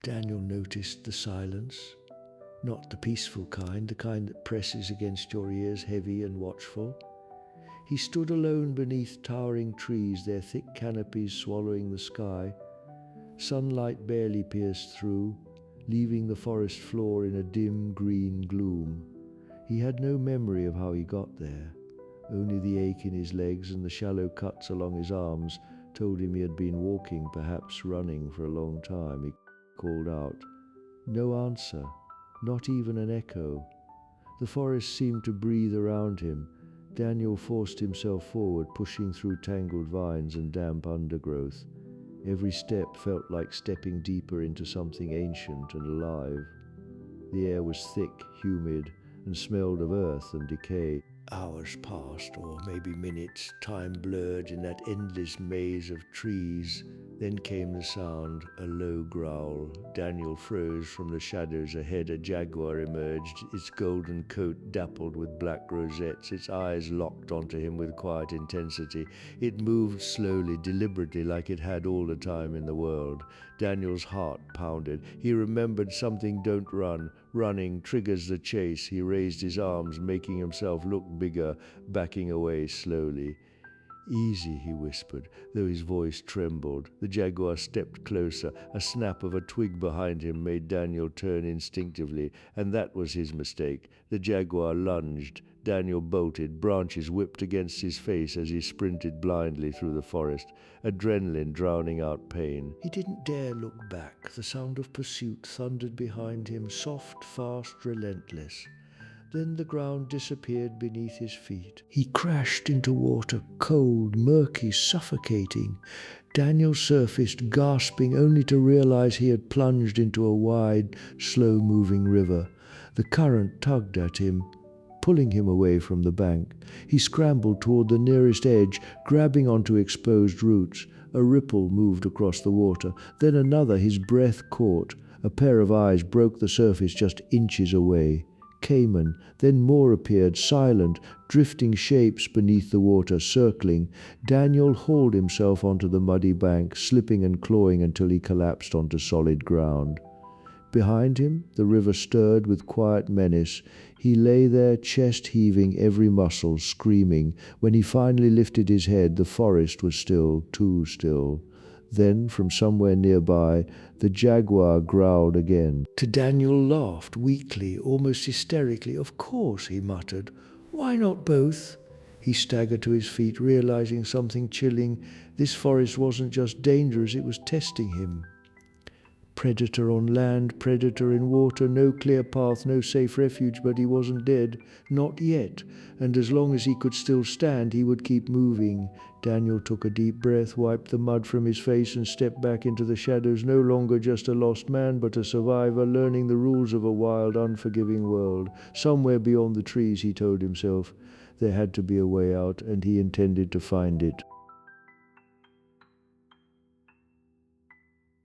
Daniel noticed the silence, not the peaceful kind, the kind that presses against your ears, heavy and watchful. He stood alone beneath towering trees, their thick canopies swallowing the sky. Sunlight barely pierced through, leaving the forest floor in a dim green gloom. He had no memory of how he got there. Only the ache in his legs and the shallow cuts along his arms told him he had been walking, perhaps running, for a long time. He called out. No answer, not even an echo. The forest seemed to breathe around him. Daniel forced himself forward, pushing through tangled vines and damp undergrowth. Every step felt like stepping deeper into something ancient and alive. The air was thick, humid, and smelled of earth and decay. Hours passed, or maybe minutes, time blurred in that endless maze of trees. Then came the sound, a low growl. Daniel froze. From the shadows ahead. A jaguar emerged, its golden coat dappled with black rosettes, its eyes locked onto him with quiet intensity. It moved slowly, deliberately, like it had all the time in the world. Daniel's heart pounded. He remembered something. Don't run. Running triggers the chase. He raised his arms, making himself look bigger, backing away slowly. Easy, he whispered, though his voice trembled. The jaguar stepped closer. A snap of a twig behind him made Daniel turn instinctively, and that was his mistake. The jaguar lunged. Daniel bolted. Branches whipped against his face as he sprinted blindly through the forest, adrenaline drowning out pain. He didn't dare look back. The sound of pursuit thundered behind him, soft, fast, relentless. Then the ground disappeared beneath his feet. He crashed into water, cold, murky, suffocating. Daniel surfaced, gasping, only to realize he had plunged into a wide, slow-moving river. The current tugged at him, pulling him away from the bank. He scrambled toward the nearest edge, grabbing onto exposed roots. A ripple moved across the water, then another. His breath caught. A pair of eyes broke the surface just inches away. Cayman, then more appeared, silent, drifting shapes beneath the water, circling. Daniel hauled himself onto the muddy bank, slipping and clawing until he collapsed onto solid ground. Behind him, the river stirred with quiet menace. He lay there, chest heaving, every muscle screaming. When he finally lifted his head, the forest was still, too still. Then, from somewhere nearby, the jaguar growled again. Daniel laughed, weakly, almost hysterically. Of course, he muttered. Why not both? He staggered to his feet, realizing something chilling. This forest wasn't just dangerous, it was testing him. Predator on land, predator in water, no clear path, no safe refuge, but he wasn't dead. Not yet. And as long as he could still stand, he would keep moving. Daniel took a deep breath, wiped the mud from his face, and stepped back into the shadows, no longer just a lost man, but a survivor, learning the rules of a wild, unforgiving world. Somewhere beyond the trees, he told himself. There had to be a way out, and he intended to find it.